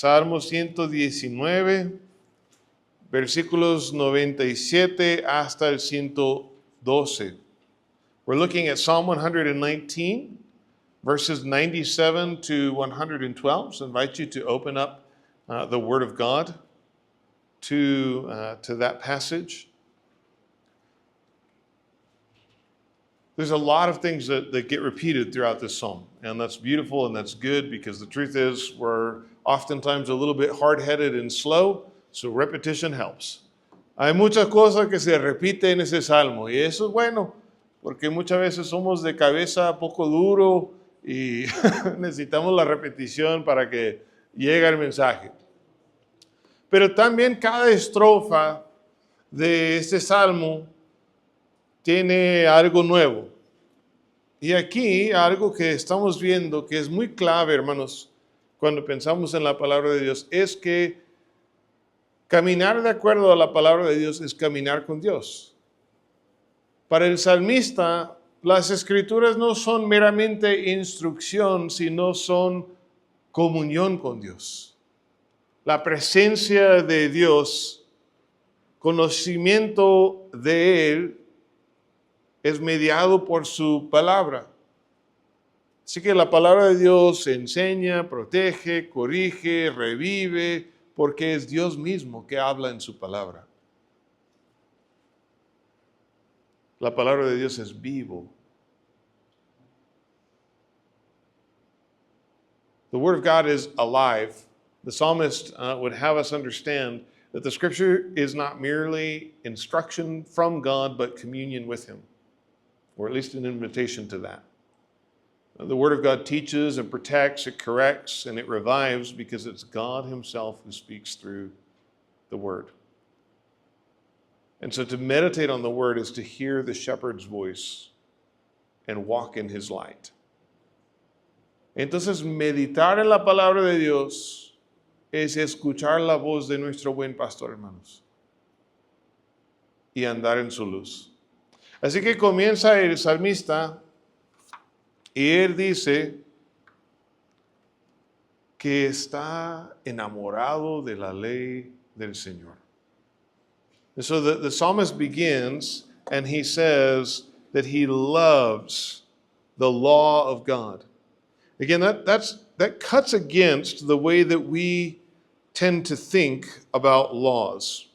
Salmo 119, versículos 97 hasta el 112. We're looking at Psalm 119, verses 97 to 112. So I invite you to open up the Word of God to that passage. There's a lot of things that get repeated throughout this psalm, and that's beautiful and that's good, because the truth is we're oftentimes a little bit hard-headed and slow, so repetition helps. Hay muchas cosas que se repiten en ese salmo, y eso es bueno, porque muchas veces somos de cabeza poco duro y necesitamos la repetición para que llegue el mensaje. Pero también cada estrofa de este salmo tiene algo nuevo. Y aquí algo que estamos viendo que es muy clave, hermanos, cuando pensamos en la palabra de Dios, es que caminar de acuerdo a la palabra de Dios es caminar con Dios. Para el salmista, las escrituras no son meramente instrucción, sino son comunión con Dios. La presencia de Dios, conocimiento de Él, es mediado por su palabra. Así que la palabra de Dios enseña, protege, corrige, revive, porque es Dios mismo que habla en su palabra. La palabra de Dios es vivo. The Word of God is alive. The psalmist would have us understand that the Scripture is not merely instruction from God, but communion with Him, or at least an invitation to that. The Word of God teaches and protects, it corrects, and it revives, because it's God Himself who speaks through the Word. And so to meditate on the Word is to hear the shepherd's voice and walk in His light. Entonces, meditar en la palabra de Dios es escuchar la voz de nuestro buen pastor, hermanos, y andar en su luz. Así que comienza el salmista y él dice que está enamorado de la ley del Señor. And so the psalmist begins and he says that he loves the law of God. Again, that cuts against the way that we tend to think about laws.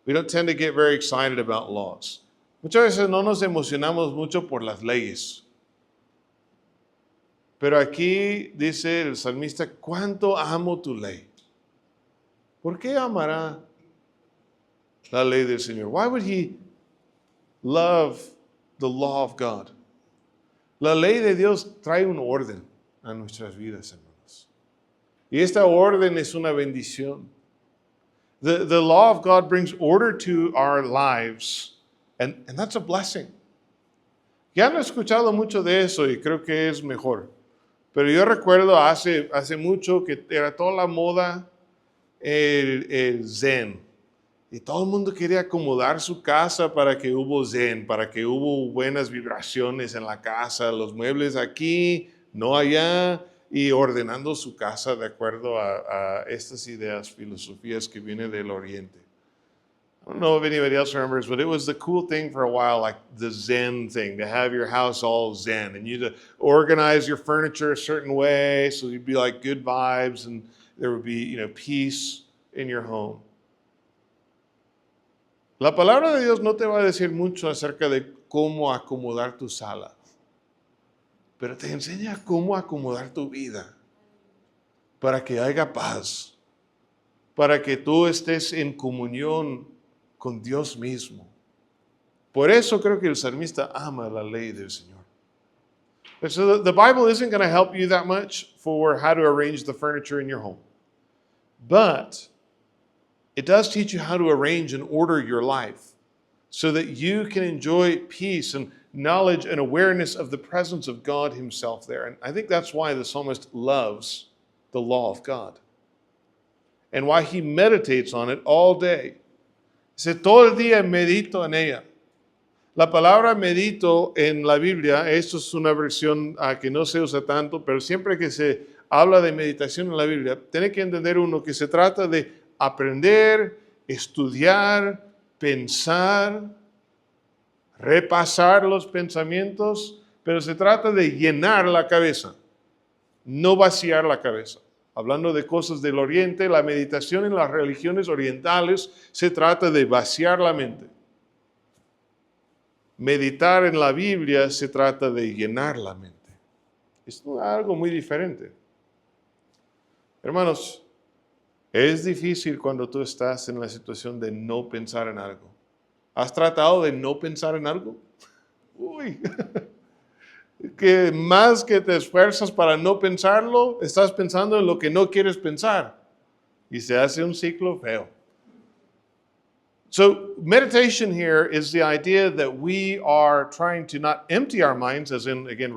We don't tend to get very excited about laws. Muchas veces no nos emocionamos mucho por las leyes. Pero aquí dice el salmista, ¿cuánto amo tu ley? ¿Por qué amará la ley del Señor? Why would he love the law of God? La ley de Dios trae un orden a nuestras vidas, hermanos. Y esta orden es una bendición. The law of God brings order to our lives. And that's a blessing. Ya no he escuchado mucho de eso y creo que es mejor. Pero yo recuerdo hace mucho que era toda la moda el zen. Y todo el mundo quería acomodar su casa para que hubo zen, para que hubo buenas vibraciones en la casa, los muebles aquí, no allá, y ordenando su casa de acuerdo a estas ideas, filosofías que vienen del Oriente. I don't know if anybody else remembers, but it was the cool thing for a while, like the Zen thing, to have your house all Zen, and you to organize your furniture a certain way, so you'd be like good vibes, and there would be, peace in your home. La palabra de Dios no te va a decir mucho acerca de cómo acomodar tu sala, pero te enseña cómo acomodar tu vida para que haya paz, para que tú estés en comunión con Dios mismo. Por eso creo que el salmista ama la ley del Señor. And so the Bible isn't going to help you that much for how to arrange the furniture in your home. But it does teach you how to arrange and order your life so that you can enjoy peace and knowledge and awareness of the presence of God Himself there. And I think that's why the psalmist loves the law of God and why he meditates on it all day. Dice, todo el día medito en ella. La palabra medito en la Biblia, esto es una versión que no se usa tanto, pero siempre que se habla de meditación en la Biblia, tiene que entender uno que se trata de aprender, estudiar, pensar, repasar los pensamientos, pero se trata de llenar la cabeza, no vaciar la cabeza. Hablando de cosas del Oriente, la meditación en las religiones orientales se trata de vaciar la mente. Meditar en la Biblia se trata de llenar la mente. Es algo muy diferente. Hermanos, es difícil cuando tú estás en la situación de no pensar en algo. ¿Has tratado de no pensar en algo? Uy, que más que te esfuerzas para no pensarlo, estás pensando en lo que no quieres pensar. Y se hace un ciclo feo. So meditation here is the idea that we are trying to not empty our minds, as in, again,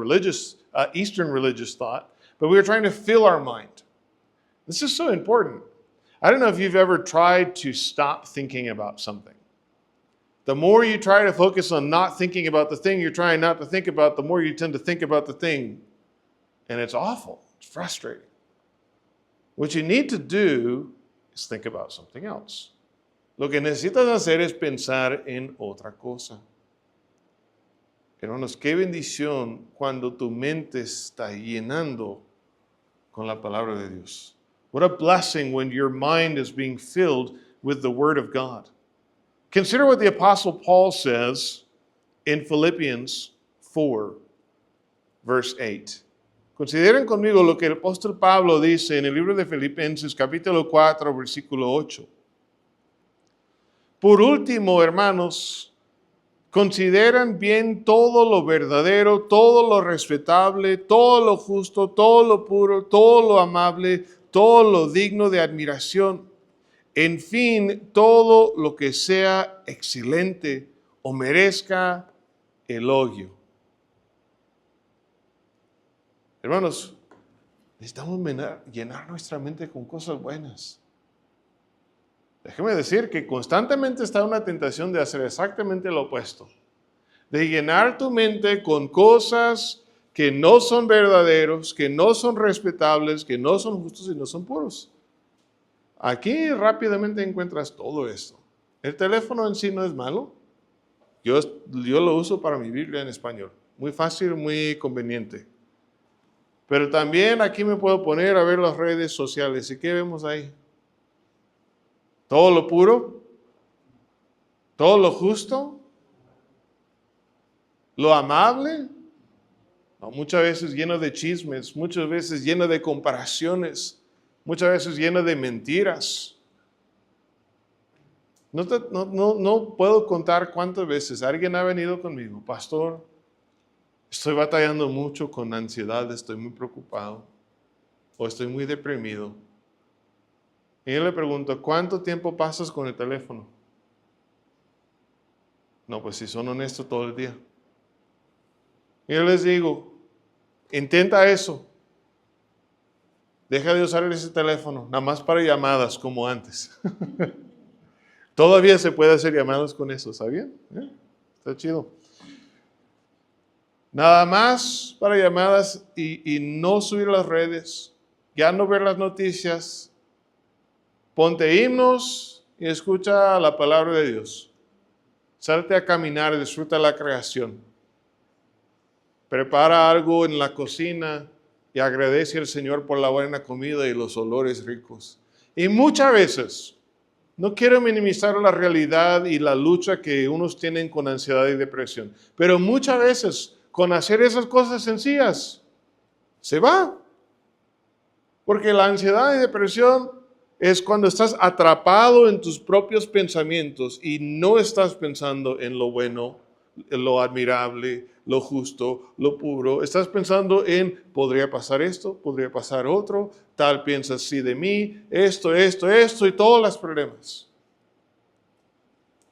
Eastern religious thought, but we are trying to fill our mind. This is so important. I don't know if you've ever tried to stop thinking about something. The more you try to focus on not thinking about the thing you're trying not to think about, the more you tend to think about the thing. And it's awful. It's frustrating. What you need to do is think about something else. Lo que necesitas hacer es pensar en otra cosa. Hermanos, qué bendición cuando tu mente está llenando con la palabra de Dios. What a blessing when your mind is being filled with the Word of God. Consider what the Apostle Paul says in Philippians 4, verse 8. Consideren conmigo lo que el apóstol Pablo dice en el libro de Filipenses, capítulo 4, versículo 8. Por último, hermanos, consideran bien todo lo verdadero, todo lo respetable, todo lo justo, todo lo puro, todo lo amable, todo lo digno de admiración. En fin, todo lo que sea excelente o merezca elogio. Hermanos, necesitamos llenar nuestra mente con cosas buenas. Déjeme decir que constantemente está una tentación de hacer exactamente lo opuesto. De llenar tu mente con cosas que no son verdaderos, que no son respetables, que no son justos y no son puros. Aquí rápidamente encuentras todo esto. El teléfono en sí no es malo. Yo lo uso para mi Biblia en español. Muy fácil, muy conveniente. Pero también aquí me puedo poner a ver las redes sociales. ¿Y qué vemos ahí? Todo lo puro, todo lo justo, lo amable, no, muchas veces lleno de chismes, muchas veces lleno de comparaciones, muchas veces lleno de mentiras. No puedo contar cuántas veces alguien ha venido conmigo, pastor, estoy batallando mucho con ansiedad, estoy muy preocupado o estoy muy deprimido. Y yo le pregunto, ¿cuánto tiempo pasas con el teléfono? No, pues si son honestos, todo el día. Y yo les digo, intenta eso. Deja de usar ese teléfono, nada más para llamadas como antes. Todavía se puede hacer llamadas con eso, ¿sabían? Está chido. Nada más para llamadas y no subir las redes, ya no ver las noticias. Ponte himnos y escucha la palabra de Dios. Salte a caminar y disfruta la creación. Prepara algo en la cocina y agradece al Señor por la buena comida y los olores ricos. Y muchas veces, no quiero minimizar la realidad y la lucha que unos tienen con ansiedad y depresión, pero muchas veces con hacer esas cosas sencillas, se va. Porque la ansiedad y depresión es cuando estás atrapado en tus propios pensamientos y no estás pensando en lo bueno, en lo admirable, lo justo, lo puro. Estás pensando en, podría pasar esto, podría pasar otro, tal piensa así de mí, esto y todos los problemas.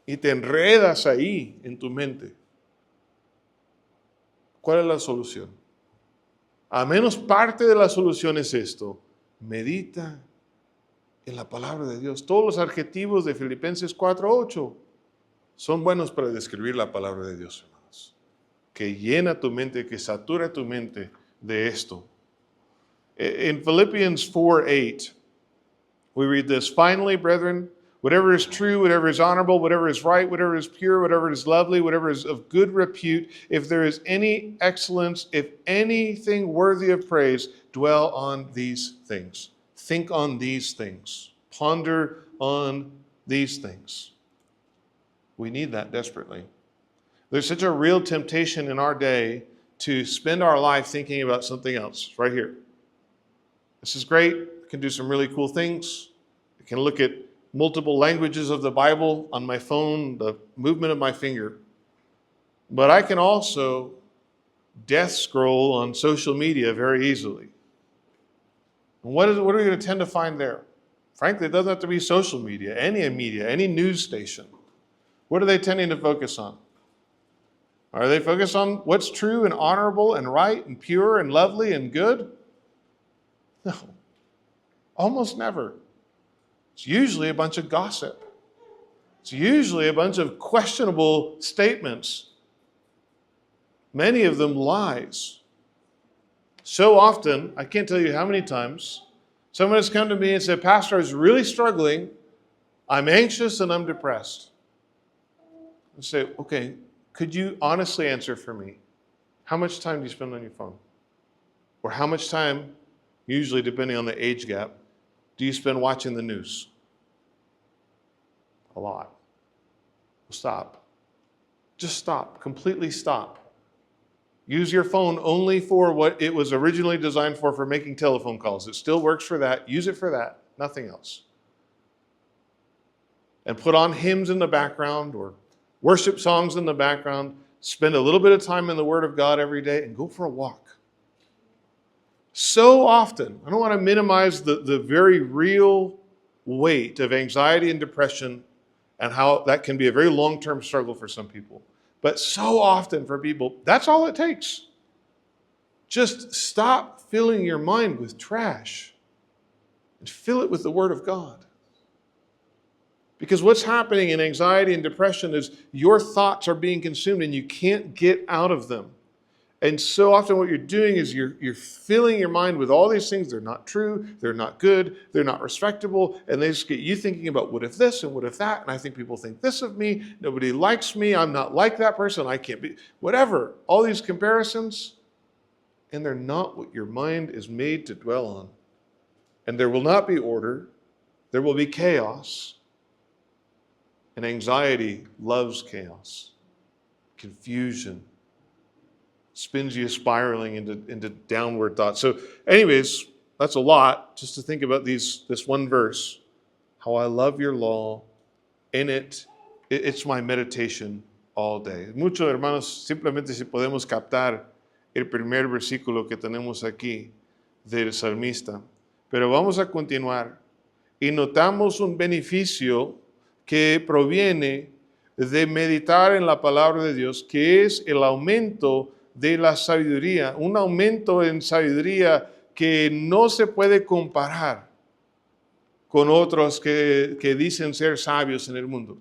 Y te enredas ahí en tu mente. ¿Cuál es la solución? A menos parte de la solución es esto. Medita en la palabra de Dios. Todos los adjetivos de Filipenses 4:8 son buenos para describir la palabra de Dios, hermanos. Que llena tu mente, que satura tu mente de esto. In Philippians 4:8, we read this, finally, brethren, whatever is true, whatever is honorable, whatever is right, whatever is pure, whatever is lovely, whatever is of good repute, if there is any excellence, if anything worthy of praise, dwell on these things. Think on these things. Ponder on these things. We need that desperately. There's such a real temptation in our day to spend our life thinking about something else, right here. This is great. I can do some really cool things. I can look at multiple languages of the Bible on my phone, the movement of my finger. But I can also death scroll on social media very easily. And what are we going to tend to find there? Frankly, it doesn't have to be social media, any news station. What are they tending to focus on? Are they focused on what's true and honorable and right and pure and lovely and good? No, almost never. It's usually a bunch of gossip. It's usually a bunch of questionable statements. Many of them lies. So often, I can't tell you how many times, someone has come to me and said, Pastor, I was really struggling. I'm anxious and I'm depressed. I say, okay, could you honestly answer for me? How much time do you spend on your phone? Or how much time, usually depending on the age gap, do you spend watching the news? A lot. Stop. Just stop. Completely stop. Use your phone only for what it was originally designed for making telephone calls. It still works for that. Use it for that. Nothing else. And put on hymns in the background or worship songs in the background. Spend a little bit of time in the Word of God every day and go for a walk. So often, I don't want to minimize the very real weight of anxiety and depression and how that can be a very long-term struggle for some people. But so often for people, that's all it takes. Just stop filling your mind with trash and fill it with the Word of God. Because what's happening in anxiety and depression is your thoughts are being consumed and you can't get out of them. And so often what you're doing is you're filling your mind with all these things. They're not true, they're not good, they're not respectable, and they just get you thinking about what if this and what if that, and I think people think this of me, nobody likes me, I'm not like that person, I can't be, whatever. All these comparisons, and they're not what your mind is made to dwell on. And there will not be order, there will be chaos, and anxiety loves chaos, confusion, spins you spiraling into downward thoughts. So anyways, that's a lot just to think about this one verse. How I love your law. In it's my meditation all day. Muchos hermanos, simplemente si podemos captar el primer versículo que tenemos aquí del salmista. Pero vamos a continuar y notamos un beneficio que proviene de meditar en la palabra de Dios, que es el aumento de la sabiduría, un aumento en sabiduría que no se puede comparar con otros que dicen ser sabios en el mundo.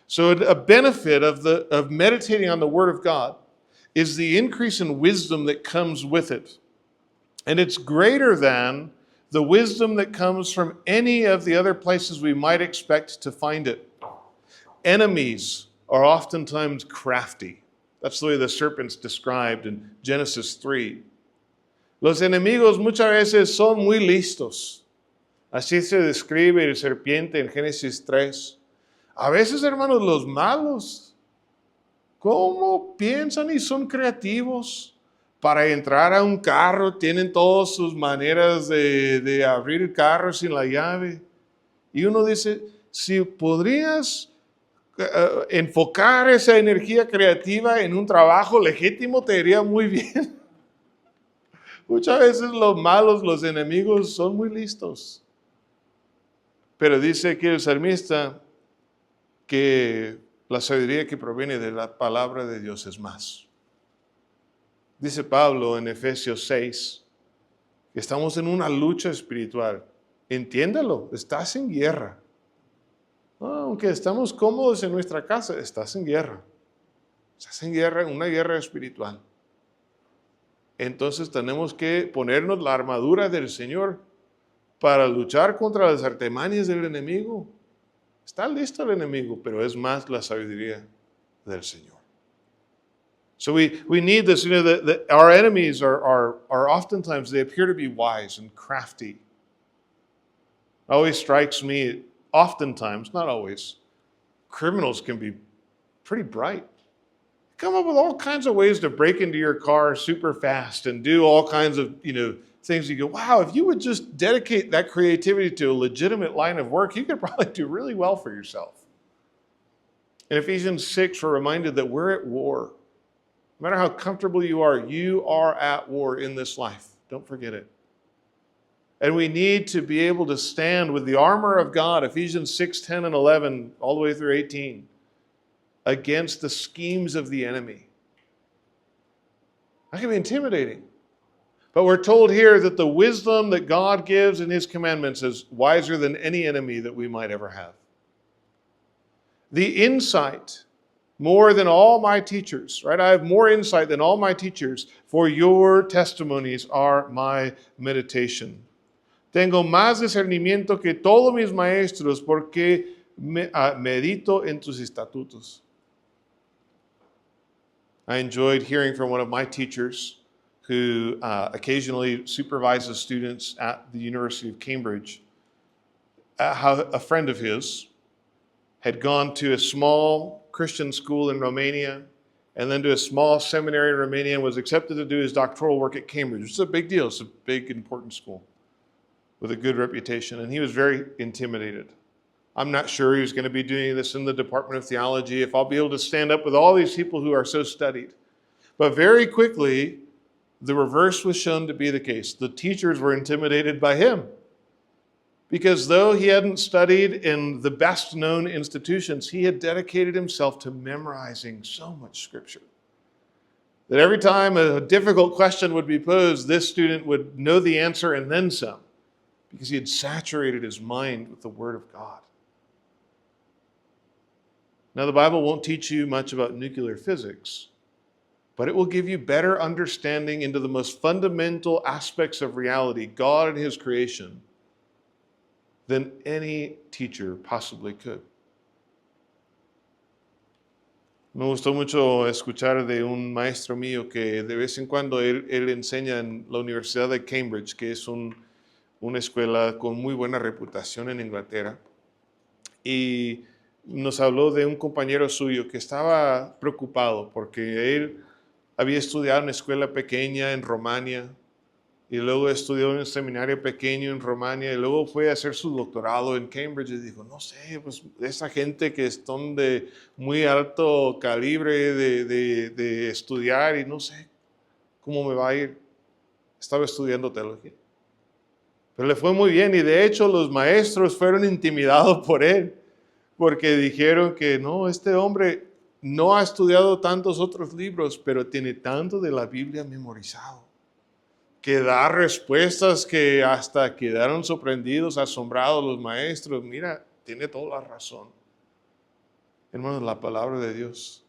So a benefit of meditating on the Word of God is the increase in wisdom that comes with it. And it's greater than the wisdom that comes from any of the other places we might expect to find it. Enemies are oftentimes crafty. That's the way the serpent's described in Genesis 3. Los enemigos muchas veces son muy listos. Así se describe el serpiente en Génesis 3. A veces, hermanos, los malos, ¿cómo piensan y son creativos? Para entrar a un carro tienen todas sus maneras de abrir el carro sin la llave. Y uno dice, si podrías enfocar esa energía creativa en un trabajo legítimo, te iría muy bien. Muchas veces los malos, los enemigos, son muy listos. Pero dice aquí el salmista que la sabiduría que proviene de la palabra de Dios es más. Dice Pablo en Efesios 6 que estamos en una lucha espiritual. Entiéndalo, estás en guerra. Aunque estamos cómodos en nuestra casa, estás en guerra. Estás en guerra, una guerra espiritual. entonces tenemos que ponernos la armadura del Señor para luchar contra las artimañas del enemigo. Está listo el enemigo, pero es más la sabiduría del Señor. So we need this. You know, our enemies are oftentimes, they appear to be wise and crafty. Always strikes me, oftentimes, not always, criminals can be pretty bright. Come up with all kinds of ways to break into your car super fast and do all kinds of, things. You go, wow, if you would just dedicate that creativity to a legitimate line of work, you could probably do really well for yourself. In Ephesians 6, we're reminded that we're at war. No matter how comfortable you are at war in this life. Don't forget it. And we need to be able to stand with the armor of God, Ephesians 6, 10, and 11, all the way through 18, against the schemes of the enemy. That can be intimidating. But we're told here that the wisdom that God gives in His commandments is wiser than any enemy that we might ever have. The insight, more than all my teachers, right? I have more insight than all my teachers, for your testimonies are my meditation. Tengo más discernimiento que todos mis maestros, porque medito en tus estatutos. I enjoyed hearing from one of my teachers who occasionally supervises students at the University of Cambridge, how a friend of his had gone to a small Christian school in Romania and then to a small seminary in Romania and was accepted to do his doctoral work at Cambridge, which is a big deal. It's a big, important school with a good reputation. And he was very intimidated. I'm not sure he was going to be doing this in the Department of Theology, if I'll be able to stand up with all these people who are so studied. But very quickly, the reverse was shown to be the case. The teachers were intimidated by him. Because though he hadn't studied in the best known institutions, he had dedicated himself to memorizing so much scripture that every time a difficult question would be posed, this student would know the answer and then some, because he had saturated his mind with the Word of God. Now, the Bible won't teach you much about nuclear physics, but it will give you better understanding into the most fundamental aspects of reality, God and His creation, than any teacher possibly could. Me gustó mucho escuchar de un maestro mío que de vez en cuando él enseña en la Universidad de Cambridge, que es una escuela con muy buena reputación en Inglaterra. Y nos habló de un compañero suyo que estaba preocupado porque él había estudiado en una escuela pequeña en Romania y luego estudió en un seminario pequeño en Romania y luego fue a hacer su doctorado en Cambridge y dijo, no sé, pues esa gente que son de muy alto calibre de estudiar y no sé cómo me va a ir. Estaba estudiando teología. Pero le fue muy bien y de hecho los maestros fueron intimidados por él porque dijeron que no, este hombre no ha estudiado tantos otros libros, pero tiene tanto de la Biblia memorizado, que da respuestas que hasta quedaron sorprendidos, asombrados los maestros. Mira, tiene toda la razón. Hermanos, la palabra de Dios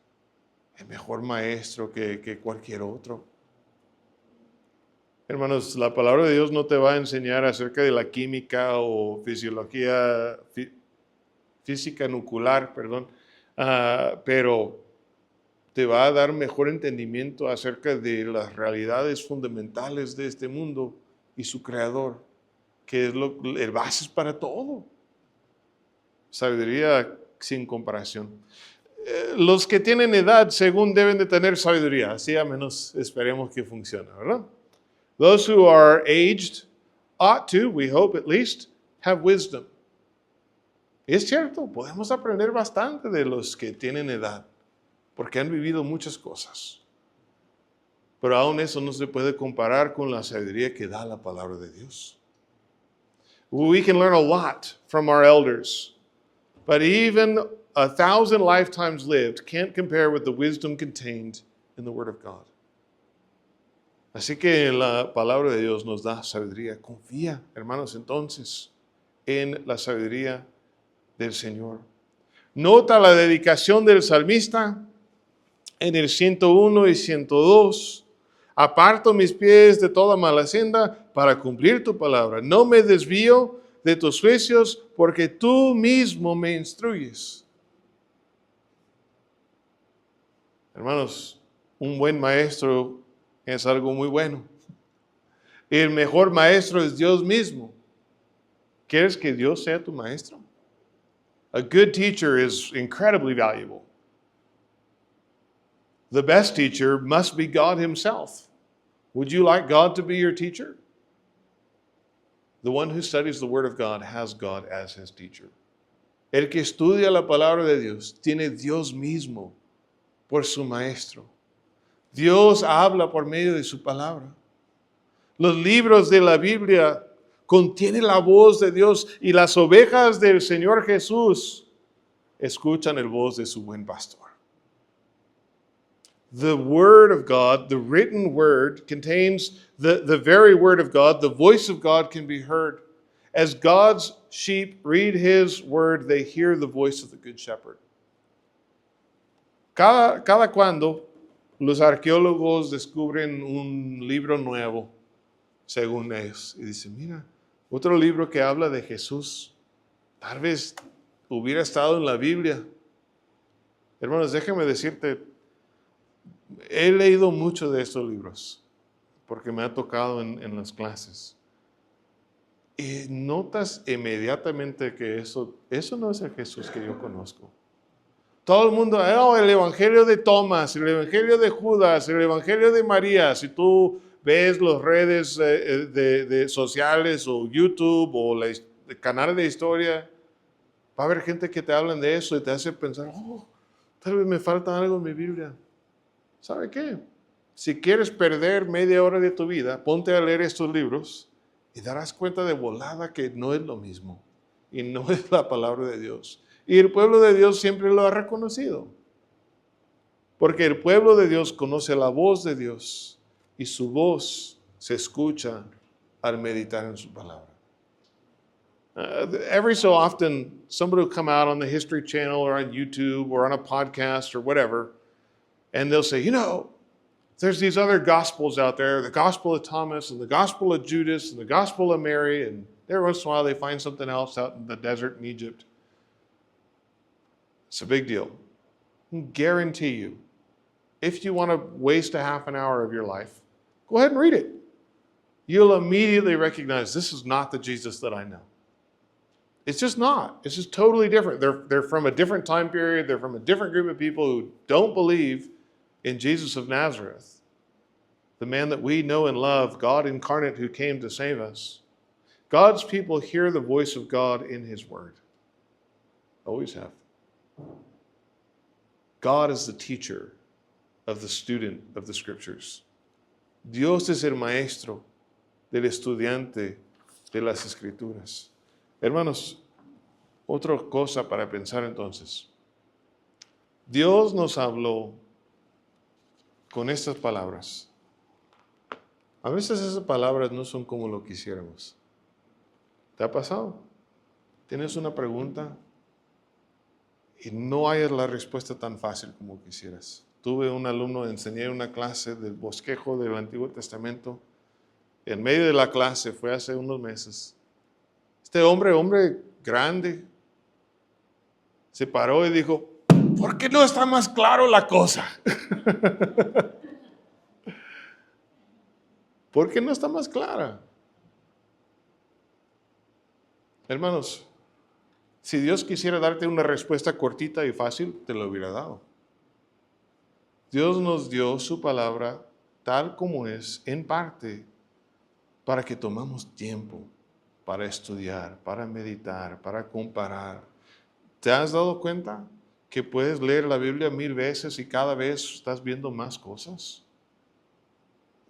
es mejor maestro que cualquier otro. Hermanos, la palabra de Dios no te va a enseñar acerca de la química o física nuclear, pero te va a dar mejor entendimiento acerca de las realidades fundamentales de este mundo y su creador, que es el base para todo. Sabiduría sin comparación. Los que tienen edad, según deben de tener sabiduría, así a menos esperemos que funcione, ¿verdad? Those who are aged ought to, we hope at least, have wisdom. Es cierto, podemos aprender bastante de los que tienen edad, porque han vivido muchas cosas. Pero aún eso no se puede comparar con la sabiduría que da la palabra de Dios. We can learn a lot from our elders, but even 1,000 lifetimes lived can't compare with the wisdom contained in the Word of God. Así que la palabra de Dios nos da sabiduría. Confía, hermanos, entonces, en la sabiduría del Señor. Nota la dedicación del salmista en el 101 y 102 Aparto mis pies de toda mala senda para cumplir tu palabra. No me desvío de tus juicios porque tú mismo me instruyes. Hermanos, un buen maestro es algo muy bueno. El mejor maestro es Dios mismo. ¿Quieres que Dios sea tu maestro? A good teacher is incredibly valuable. The best teacher must be God himself. Would you like God to be your teacher? The one who studies the Word of God has God as his teacher. El que estudia la palabra de Dios tiene Dios mismo por su maestro. Dios habla por medio de su palabra. Los libros de la Biblia contienen la voz de Dios y las ovejas del Señor Jesús escuchan el voz de su buen pastor. The Word of God, the written Word, contains the very Word of God. The voice of God can be heard. As God's sheep read His Word, they hear the voice of the Good Shepherd. Cada cuando los arqueólogos descubren un libro nuevo, según ellos, y dicen, mira, otro libro que habla de Jesús, tal vez hubiera estado en la Biblia. Hermanos, déjame decirte, he leído mucho de estos libros, porque me ha tocado en las clases. Y notas inmediatamente que eso no es el Jesús que yo conozco. Todo el mundo, el Evangelio de Tomás, el Evangelio de Judas, el Evangelio de María. Si tú ves las redes sociales o YouTube o el canal de historia, va a haber gente que te hablan de eso y te hace pensar, tal vez me falta algo en mi Biblia. ¿Sabe qué? Si quieres perder media hora de tu vida, ponte a leer estos libros y darás cuenta de volada que no es lo mismo y no es la palabra de Dios. Y el pueblo de Dios siempre lo ha reconocido. Porque el pueblo de Dios conoce la voz de Dios y su voz se escucha al meditar en su palabra. Every so often, somebody will come out on the History Channel or on YouTube or on a podcast or whatever, and they'll say, there's these other gospels out there, the Gospel of Thomas and the Gospel of Judas and the Gospel of Mary, and every once in a while they find something else out in the desert in Egypt. It's a big deal. I guarantee you, if you want to waste a half an hour of your life, go ahead and read it. You'll immediately recognize this is not the Jesus that I know. It's just not. It's just totally different. They're from a different time period. They're from a different group of people who don't believe in Jesus of Nazareth, the man that we know and love, God incarnate who came to save us. God's people hear the voice of God in His Word. Always have. God is the teacher of the student of the Scriptures. Dios es el maestro del estudiante de las Escrituras. Hermanos, otra cosa para pensar entonces. Dios nos habló con estas palabras. A veces esas palabras no son como lo quisiéramos. ¿Te ha pasado? Tienes una pregunta y no hayas la respuesta tan fácil como quisieras. Tuve un alumno, enseñé una clase del bosquejo del Antiguo Testamento. En medio de la clase, fue hace unos meses, este hombre grande, se paró y dijo, ¿por qué no está más claro la cosa? ¿Por qué no está más clara? Hermanos, si Dios quisiera darte una respuesta cortita y fácil, te lo hubiera dado. Dios nos dio su palabra tal como es, en parte, para que tomamos tiempo para estudiar, para meditar, para comparar. ¿Te has dado cuenta que puedes leer la Biblia 1000 veces y cada vez estás viendo más cosas?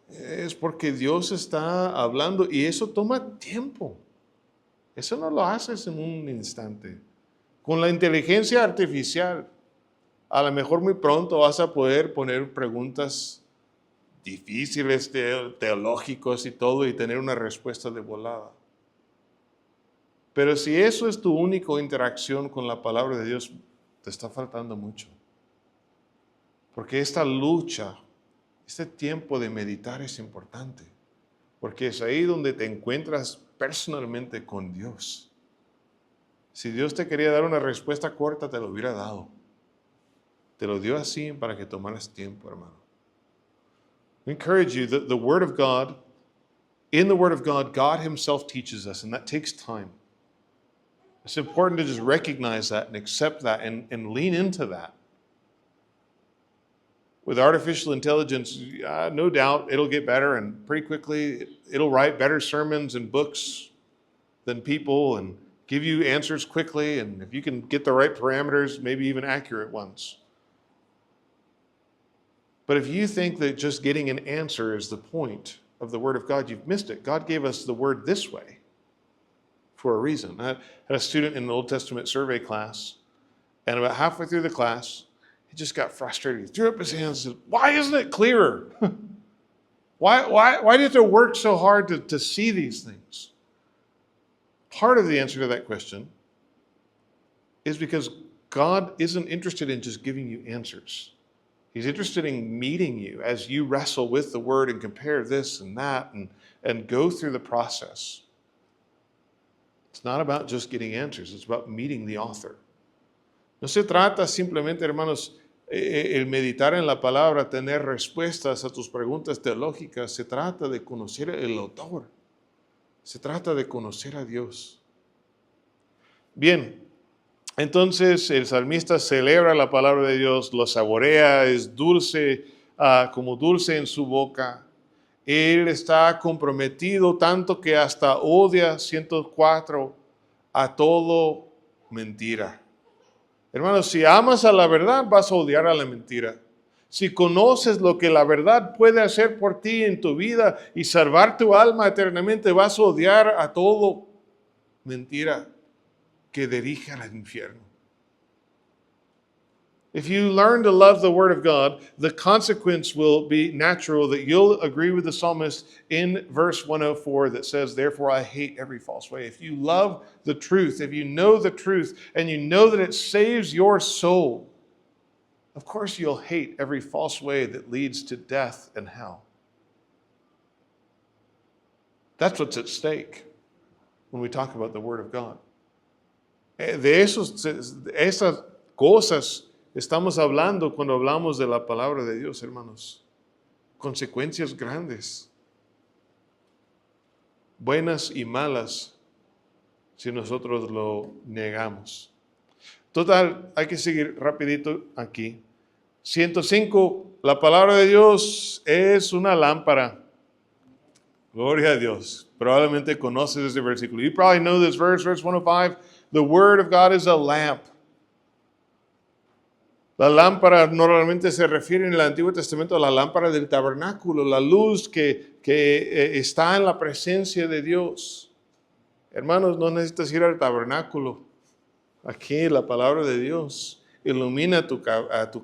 Es porque Dios está hablando y eso toma tiempo. Eso no lo haces en un instante. Con la inteligencia artificial, a lo mejor muy pronto vas a poder poner preguntas difíciles, teológicos y todo, y tener una respuesta de volada. Pero si eso es tu única interacción con la palabra de Dios, te está faltando mucho. Porque esta lucha Este tiempo de meditar es importante, porque es ahí donde te encuentras personalmente con Dios. Si Dios te quería dar una respuesta corta, te lo hubiera dado. Te lo dio así para que tomaras tiempo, hermano. I encourage you that the Word of God, in the Word of God, God Himself teaches us, and that takes time. It's important to just recognize that and accept that and lean into that. With artificial intelligence, no doubt it'll get better, and pretty quickly it'll write better sermons and books than people and give you answers quickly, and if you can get the right parameters, maybe even accurate ones. But if you think that just getting an answer is the point of the Word of God, you've missed it. God gave us the Word this way for a reason. I had a student in an Old Testament survey class, and about halfway through the class, he just got frustrated. He threw up his hands and said, "Why isn't it clearer? Why do you have to work so hard to see these things?" Part of the answer to that question is because God isn't interested in just giving you answers. He's interested in meeting you as you wrestle with the Word and compare this and that and go through the process. It's not about just getting answers. It's about meeting the author. No se trata simplemente, hermanos, el meditar en la palabra, tener respuestas a tus preguntas teológicas. Se trata de conocer el autor. Se trata de conocer a Dios. Bien, entonces el salmista celebra la palabra de Dios, lo saborea, es dulce, como dulce en su boca. Él está comprometido tanto que hasta odia, 104, a todo mentira. Hermanos, si amas a la verdad, vas a odiar a la mentira. Si conoces lo que la verdad puede hacer por ti en tu vida y salvar tu alma eternamente, vas a odiar a todo mentira que dirige al infierno. If you learn to love the Word of God, the consequence will be natural that you'll agree with the psalmist in verse 104 that says, "Therefore I hate every false way." If you love the truth, if you know the truth, and you know that it saves your soul, of course you'll hate every false way that leads to death and hell. That's what's at stake when we talk about the Word of God. De esas cosas estamos hablando cuando hablamos de la palabra de Dios, hermanos. Consecuencias grandes, buenas y malas, si nosotros lo negamos. Total, hay que seguir rapidito aquí. 105, la palabra de Dios es una lámpara. Gloria a Dios. Probablemente conoces este versículo. You probably know this verse 105. The Word of God is a lamp. La lámpara normalmente se refiere en el Antiguo Testamento a la lámpara del tabernáculo, la luz que está en la presencia de Dios. Hermanos, no necesitas ir al tabernáculo. Aquí la palabra de Dios ilumina tu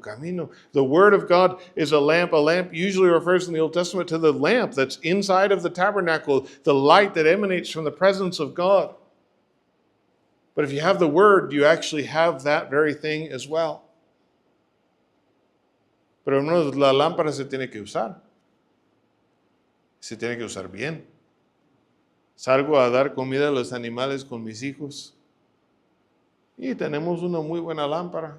camino. The Word of God is a lamp. A lamp usually refers in the Old Testament to the lamp that's inside of the tabernacle, the light that emanates from the presence of God. But if you have the Word, you actually have that very thing as well. Pero hermanos, la lámpara se tiene que usar. Se tiene que usar bien. Salgo a dar comida a los animales con mis hijos y tenemos una muy buena lámpara.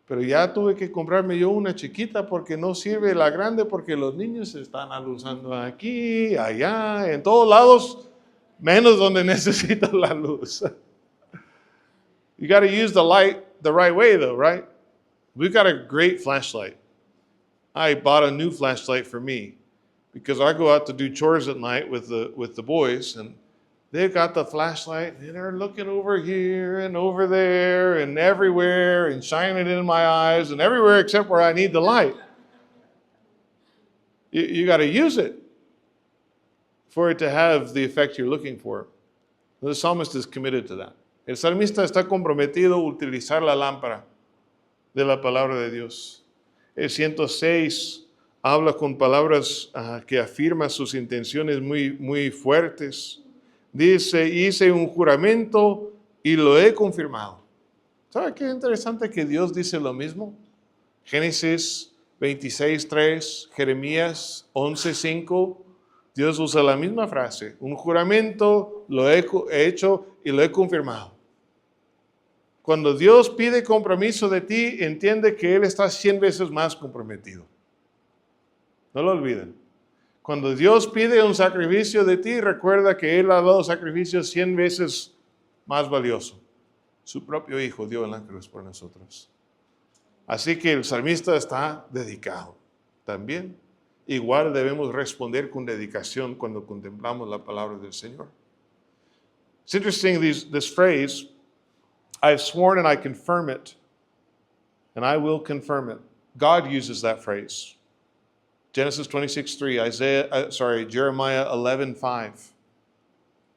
Pero ya tuve que comprarme yo una chiquita porque no sirve la grande porque los niños se están usando aquí, allá, en todos lados, menos donde necesitan la luz. You got to use the light the right way though, right? We've got a great flashlight. I bought a new flashlight for me because I go out to do chores at night with the boys, and they've got the flashlight and they're looking over here and over there and everywhere and shining it in my eyes and everywhere except where I need the light. You got to use it for it to have the effect you're looking for. The psalmist is committed to that. El salmista está comprometido a utilizar la lámpara de la palabra de Dios. El 106 habla con palabras que afirman sus intenciones muy fuertes. Dice, hice un juramento y lo he confirmado. ¿Sabe qué interesante que Dios dice lo mismo? Génesis 26:3, Jeremías 11:5, Dios usa la misma frase. Un juramento lo he hecho y lo he confirmado. Cuando Dios pide compromiso de ti, entiende que Él está 100 veces más comprometido. No lo olviden. Cuando Dios pide un sacrificio de ti, recuerda que Él ha dado sacrificios 100 veces más valioso. Su propio Hijo dio en la cruz por nosotros. Así que el salmista está dedicado también. Igual debemos responder con dedicación cuando contemplamos la palabra del Señor. It's interesting, this phrase, I've sworn and I confirm it, and I will confirm it. God uses that phrase. Genesis 26:3, Jeremiah 11:5.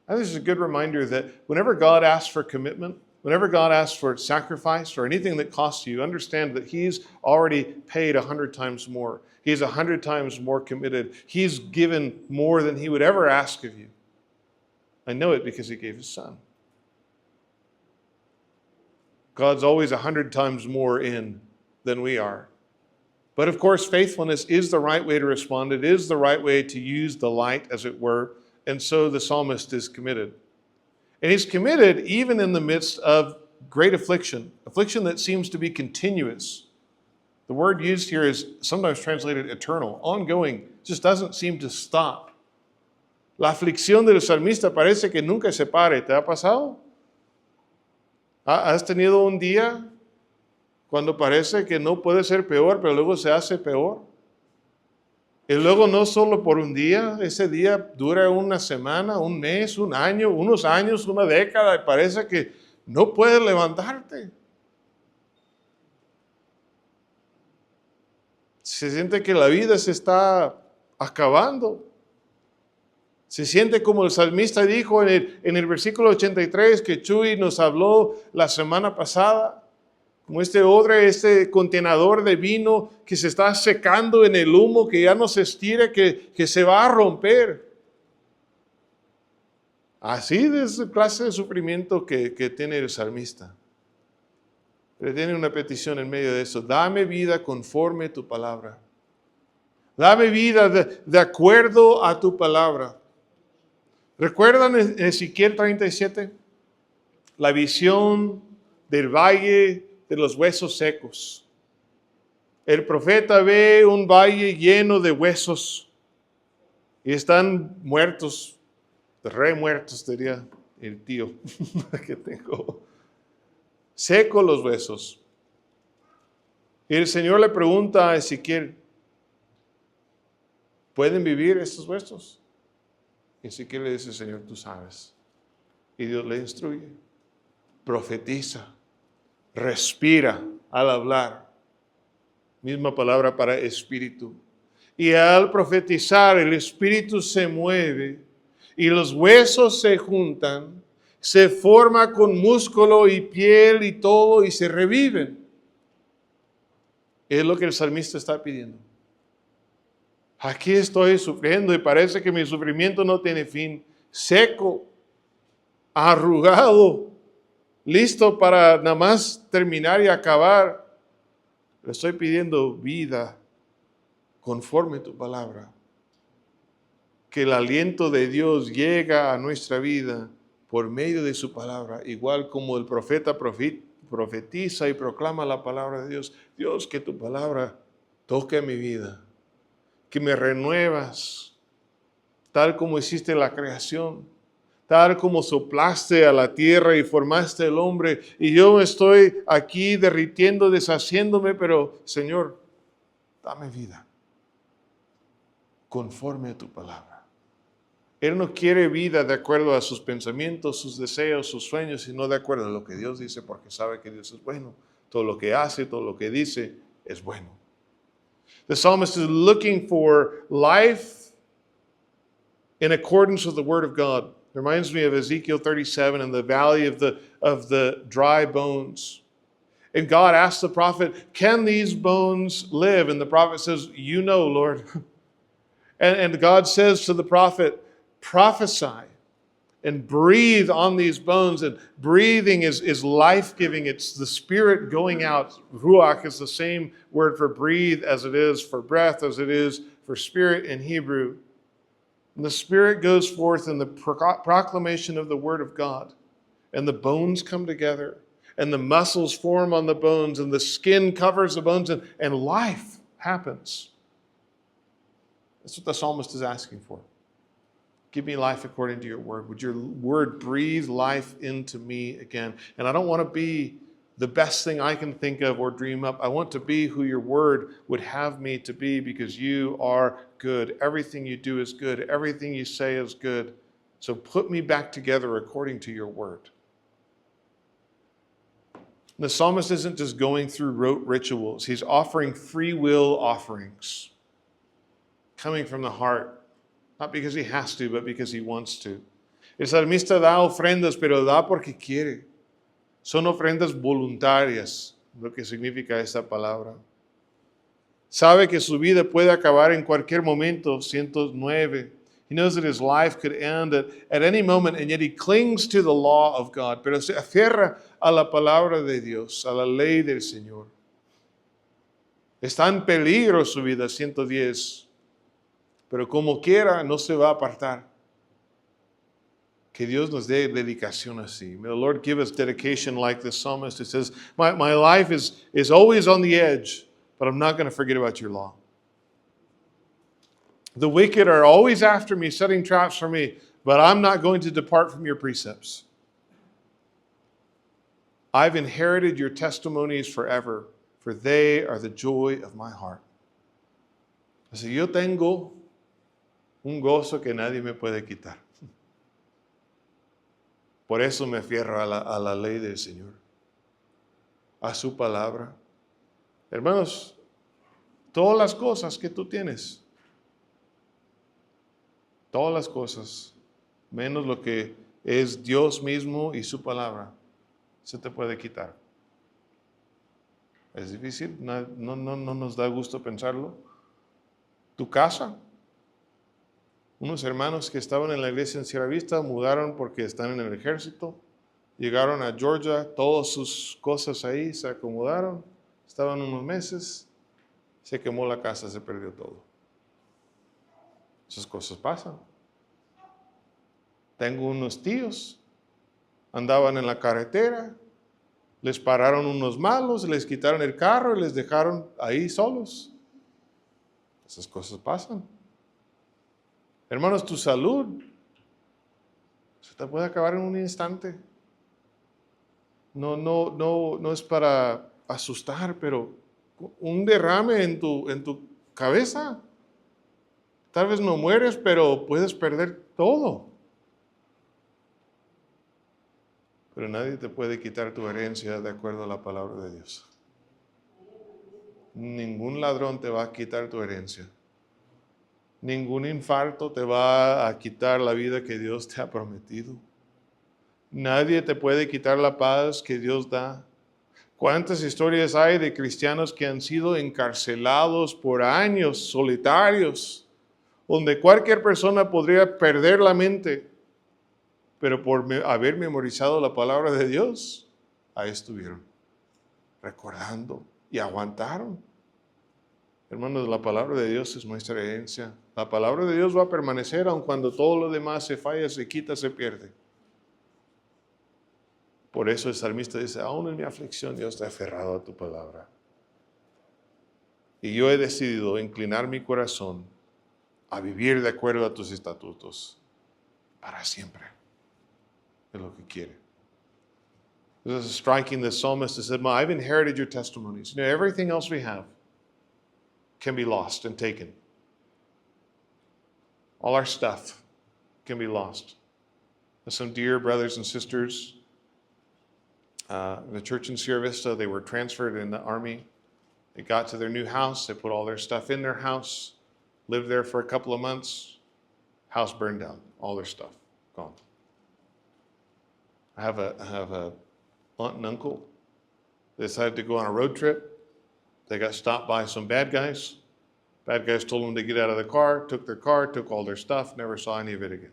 I think this is a good reminder that whenever God asks for commitment, whenever God asks for sacrifice or anything that costs you, understand that He's already paid 100 times more. He's 100 times more committed. He's given more than He would ever ask of you. I know it because He gave His Son. God's always 100 times more in than we are. But of course, faithfulness is the right way to respond. It is the right way to use the light, as it were. And so the psalmist is committed. And he's committed even in the midst of great affliction that seems to be continuous. The word used here is sometimes translated eternal, ongoing, just doesn't seem to stop. La aflicción del salmista parece que nunca se pare. ¿Te ha pasado? ¿Has tenido un día cuando parece que no puede ser peor, pero luego se hace peor? Y luego no solo por un día, ese día dura una semana, un mes, un año, unos años, una década, y parece que no puedes levantarte. Se siente que la vida se está acabando. Se siente como el salmista dijo en el versículo 83 que Chuy nos habló la semana pasada, como este odre, este contenedor de vino que se está secando en el humo, que ya no se estira, que se va a romper. Así es la clase de sufrimiento que tiene el salmista. Pero tiene una petición en medio de eso. Dame vida conforme a tu palabra. Dame vida de acuerdo a tu palabra. ¿Recuerdan en Ezequiel 37? La visión del valle de los huesos secos. El profeta ve un valle lleno de huesos y están muertos, re muertos, diría el tío que tengo. Secos los huesos. Y el Señor le pregunta a Ezequiel, ¿pueden vivir estos huesos? Y Ezequiel le dice, Señor, tú sabes. Y Dios le instruye, profetiza, respira al hablar. Misma palabra para espíritu. Y al profetizar, el espíritu se mueve y los huesos se juntan, se forma con músculo y piel y todo y se reviven. Es lo que el salmista está pidiendo. Aquí estoy sufriendo y parece que mi sufrimiento no tiene fin. Seco, arrugado, listo para nada más terminar y acabar. Le estoy pidiendo vida conforme a tu palabra. Que el aliento de Dios llega a nuestra vida por medio de su palabra, igual como el profeta profetiza y proclama la palabra de Dios. Dios, que tu palabra toque mi vida, que me renuevas, tal como hiciste la creación, tal como soplaste a la tierra y formaste el hombre, y yo estoy aquí derritiendo, deshaciéndome, pero Señor, dame vida, conforme a tu palabra. Él no quiere vida de acuerdo a sus pensamientos, sus deseos, sus sueños, sino de acuerdo a lo que Dios dice, porque sabe que Dios es bueno. Todo lo que hace, todo lo que dice es bueno. The psalmist is looking for life in accordance with the word of God. It reminds me of Ezekiel 37 and the valley of the dry bones. And God asks the prophet, can these bones live? And the prophet says, you know, Lord. And God says to the prophet, prophesy. and breathe on these bones. And breathing is life-giving. It's the Spirit going out. Ruach is the same word for breathe as it is for breath, as it is for spirit in Hebrew. And the Spirit goes forth in the proclamation of the Word of God. And the bones come together. And the muscles form on the bones. And the skin covers the bones. And life happens. That's what the psalmist is asking for. Give me life according to your word. Would your word breathe life into me again? And I don't want to be the best thing I can think of or dream up. I want to be who your word would have me to be, because you are good. Everything you do is good. Everything you say is good. So put me back together according to your word. The psalmist isn't just going through rote rituals. He's offering free will offerings coming from the heart. Not because he has to, but because he wants to. El salmista da ofrendas, pero da porque quiere. Son ofrendas voluntarias, lo que significa esta palabra. Sabe que su vida puede acabar en cualquier momento, 109. He knows that his life could end at any moment, and yet he clings to the law of God. Pero se aferra a la palabra de Dios, a la ley del Señor. Está en peligro su vida, 110. Pero como quiera, no se va a apartar. Que Dios nos dé dedicación así. May the Lord give us dedication like the psalmist who says, my life is always on the edge, but I'm not going to forget about your law. The wicked are always after me, setting traps for me, but I'm not going to depart from your precepts. I've inherited your testimonies forever, for they are the joy of my heart. Así yo tengo un gozo que nadie me puede quitar. Por eso me afierro a la ley del Señor, a su palabra. Hermanos, todas las cosas que tú tienes, todas las cosas, menos lo que es Dios mismo y su palabra, se te puede quitar. Es difícil, no nos da gusto pensarlo. Tu casa. Unos hermanos que estaban en la iglesia en Sierra Vista mudaron porque están en el ejército. Llegaron a Georgia, todas sus cosas ahí se acomodaron. Estaban unos meses, se quemó la casa, se perdió todo. Esas cosas pasan. Tengo unos tíos, andaban en la carretera, les pararon unos malos, les quitaron el carro y les dejaron ahí solos. Esas cosas pasan. Hermanos, tu salud se te puede acabar en un instante. No es para asustar, pero un derrame en tu cabeza. Tal vez no mueres, pero puedes perder todo. Pero nadie te puede quitar tu herencia de acuerdo a la palabra de Dios. Ningún ladrón te va a quitar tu herencia. Ningún infarto te va a quitar la vida que Dios te ha prometido. Nadie te puede quitar la paz que Dios da. ¿Cuántas historias hay de cristianos que han sido encarcelados por años, solitarios, donde cualquier persona podría perder la mente, pero por haber memorizado la palabra de Dios, ahí estuvieron, recordando y aguantaron? Hermanos, la palabra de Dios es nuestra herencia. La palabra de Dios va a permanecer aun cuando todo lo demás se falla, se quita, se pierde. Por eso el salmista dice, aún en mi aflicción Dios está aferrado a tu palabra. Y yo he decidido inclinar mi corazón a vivir de acuerdo a tus estatutos para siempre. Es lo que quiere. This is striking the psalmist who said, I've inherited your testimonies. You know, everything else we have can be lost and taken. All our stuff can be lost. There's some dear brothers and sisters in the church in Sierra Vista, they were transferred in the army. They got to their new house. They put all their stuff in their house, lived there for a couple of months. House burned down. All their stuff gone. I have a aunt and uncle. They decided to go on a road trip. They got stopped by some bad guys. Bad guys told them to get out of the car, took their car, took all their stuff, never saw any of it again.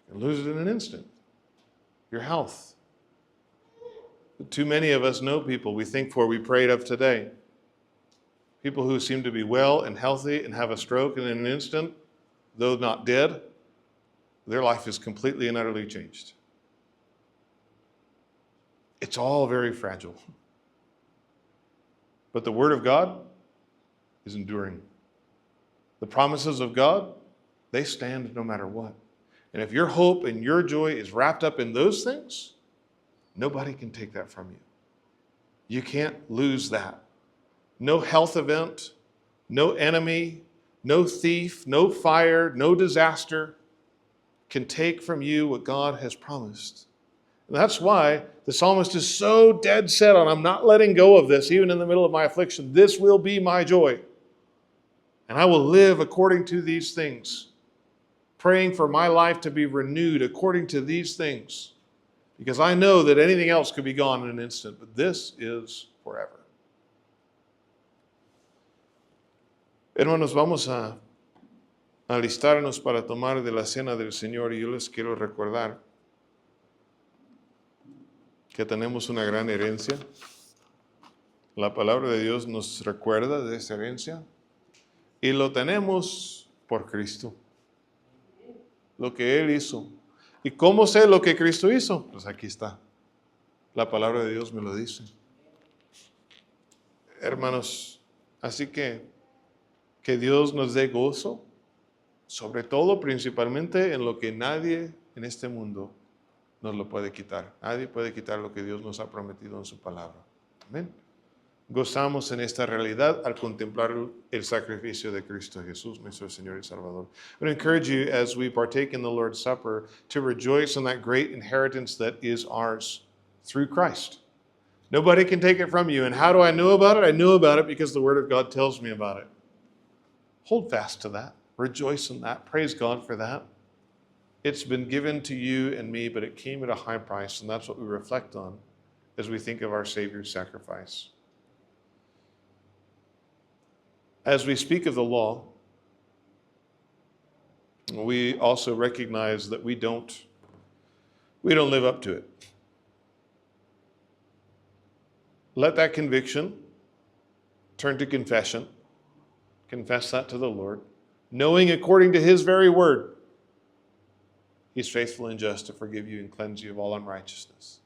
You can lose it in an instant. Your health. But too many of us know people we think for we prayed of today. People who seem to be well and healthy and have a stroke, and in an instant, though not dead, their life is completely and utterly changed. It's all very fragile. But the Word of God is enduring. The promises of God, they stand no matter what. And if your hope and your joy is wrapped up in those things, nobody can take that from you. You can't lose that. No health event, no enemy, no thief, no fire, no disaster can take from you what God has promised. And that's why the psalmist is so dead set on, I'm not letting go of this, even in the middle of my affliction. This will be my joy. And I will live according to these things, praying for my life to be renewed according to these things, because I know that anything else could be gone in an instant, but this is forever. Hermanos, vamos a alistarnos para tomar de la cena del Señor, y yo les quiero recordar que tenemos una gran herencia. La palabra de Dios nos recuerda de esa herencia y lo tenemos por Cristo. Lo que Él hizo. ¿Y cómo sé lo que Cristo hizo? Pues aquí está. La palabra de Dios me lo dice. Hermanos, así que Dios nos dé gozo, sobre todo, principalmente, en lo que nadie en este mundo nos lo puede quitar. Nadie puede quitar lo que Dios nos ha prometido en su palabra. Amén. Gozamos en esta realidad al contemplar el sacrificio de Cristo Jesús, nuestro Señor y Salvador. I would encourage you, as we partake in the Lord's Supper, to rejoice in that great inheritance that is ours through Christ. Nobody can take it from you. And how do I know about it? I know about it because the Word of God tells me about it. Hold fast to that. Rejoice in that. Praise God for that. It's been given to you and me, but it came at a high price, and that's what we reflect on as we think of our Savior's sacrifice. As we speak of the law, we also recognize that we don't live up to it. Let that conviction turn to confession. Confess that to the Lord, knowing according to His very word, He's faithful and just to forgive you and cleanse you of all unrighteousness.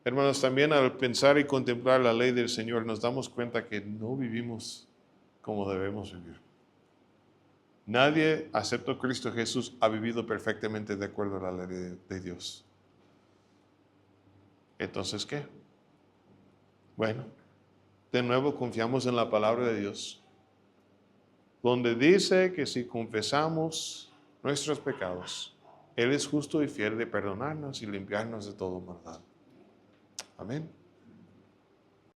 Hermanos, también al pensar y contemplar la ley del Señor, nos damos cuenta que no vivimos como debemos vivir. Nadie, excepto Cristo Jesús, ha vivido perfectamente de acuerdo a la ley de Dios. Entonces, ¿qué? Bueno, de nuevo confiamos en la palabra de Dios, donde dice que si confesamos nuestros pecados, Él es justo y fiel de perdonarnos y limpiarnos de toda maldad. Amén.